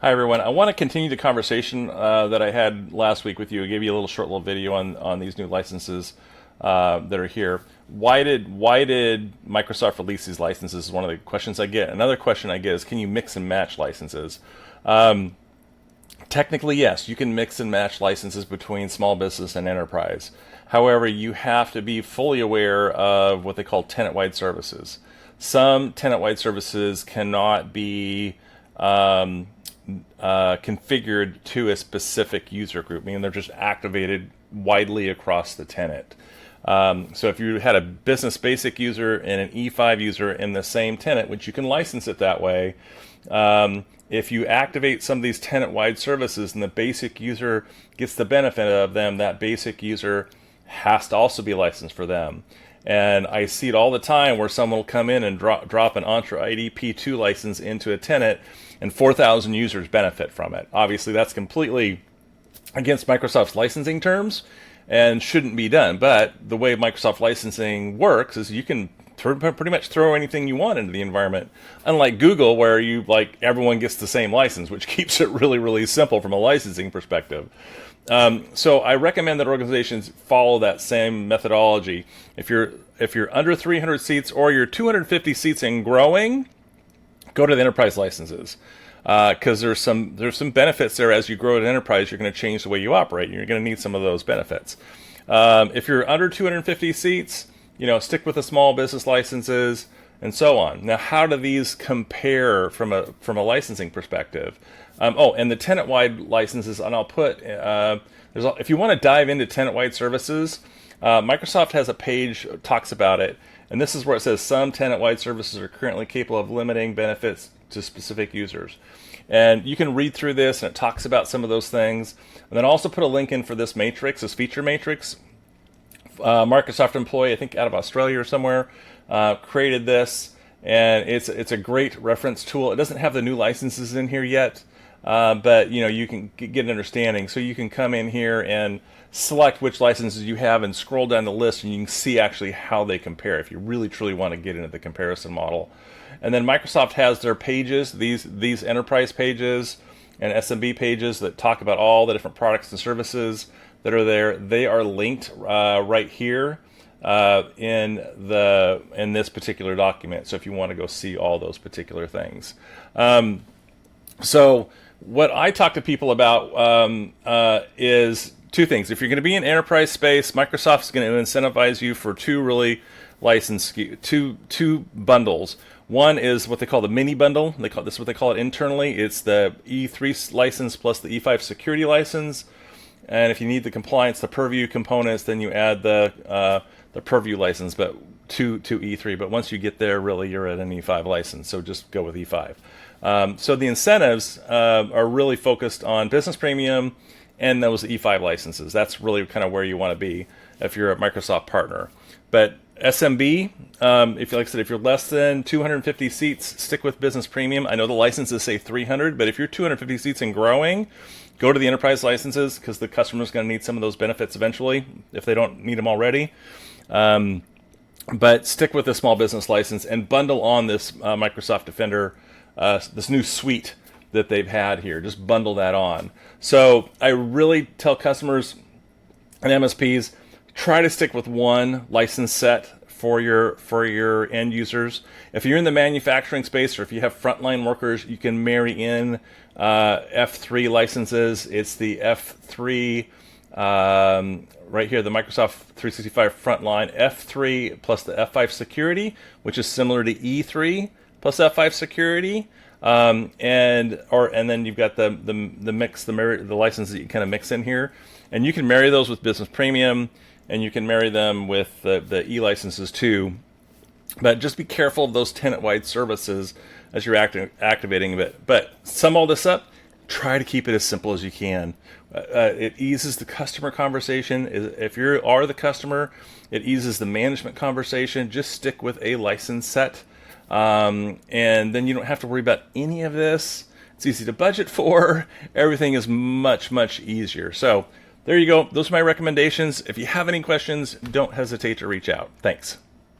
Hi everyone. I want to continue the conversation that I had last week with you. I gave you a little short little video on these new licenses that are here. Why did Microsoft release these licenses? Is one of the questions I get. Another question I get is, can you mix and match licenses? Technically, yes, you can mix and match licenses between small business and enterprise. However, you have to be fully aware of what they call tenant-wide services. Some tenant-wide services cannot be configured to a specific user group, meaning they're just activated widely across the tenant. So if you had a business basic user and an E5 user in the same tenant, which you can license it that way, if you activate some of these tenant-wide services and the basic user gets the benefit of them, that basic user has to also be licensed for them. And I see it all the time where someone will come in and drop an Entra ID P2 license into a tenant and 4,000 users benefit from it. Obviously, that's completely against Microsoft's licensing terms and shouldn't be done. But the way Microsoft licensing works is you can pretty much throw anything you want into the environment. Unlike Google, where everyone gets the same license, which keeps it really, really simple from a licensing perspective. So I recommend that organizations follow that same methodology. If you're under 300 seats or you're 250 seats and growing, go to the enterprise licenses, because there's some benefits there. As you grow at enterprise, you're going to change the way you operate. You're going to need some of those benefits. If you're under 250 seats, stick with the small business licenses and so on. Now, how do these compare from a licensing perspective? And the tenant-wide licenses, and I'll put if you want to dive into tenant-wide services, Microsoft has a page that talks about it, and this is where it says some tenant-wide services are currently capable of limiting benefits to specific users. And you can read through this, and it talks about some of those things. And then also put a link in for this matrix, this feature matrix. Microsoft employee, I think out of Australia or somewhere, created this, and it's a great reference tool. It doesn't have the new licenses in here yet, but you can get an understanding. So you can come in here and select which licenses you have and scroll down the list, and you can see actually how they compare if you really truly want to get into the comparison model. And then Microsoft has their pages, these enterprise pages and SMB pages that talk about all the different products and services that are there. They are linked right here in this particular document. So if you want to go see all those particular things. So what I talk to people about is two things. If you're going to be in enterprise space, Microsoft's going to incentivize you for two bundles. One is what they call the mini bundle. This is what they call it internally. It's the E3 license plus the E5 security license. And if you need the compliance, the Purview components, then you add the Purview license, but to E3. But once you get there, really, you're at an E5 license. So just go with E5. So the incentives are really focused on Business Premium and those E5 licenses. That's really kind of where you want to be if you're a Microsoft partner. But SMB, if you're less than 250 seats, stick with Business Premium. I know the licenses say 300, but if you're 250 seats and growing, go to the enterprise licenses, because the customer's going to need some of those benefits eventually if they don't need them already. But stick with the small business license and bundle on this Microsoft Defender, this new suite that they've had here. Just bundle that on. So I really tell customers and MSPs, try to stick with one license set for your end users. If you're in the manufacturing space or if you have frontline workers, you can marry in F3 licenses. It's the F3 right here, the Microsoft 365 Frontline F3 plus the F5 security, which is similar to E3 plus F5 security. And then you've got the mix, the licenses that you kind of mix in here, and you can marry those with Business Premium, and you can marry them with the E licenses too. But just be careful of those tenant-wide services as you're activating it. But sum all this up, try to keep it as simple as you can. It eases the customer conversation. If you are the customer, it eases the management conversation. Just stick with a license set. And then you don't have to worry about any of this. It's easy to budget for. Everything is much, much easier. So there you go. Those are my recommendations. If you have any questions, don't hesitate to reach out. Thanks.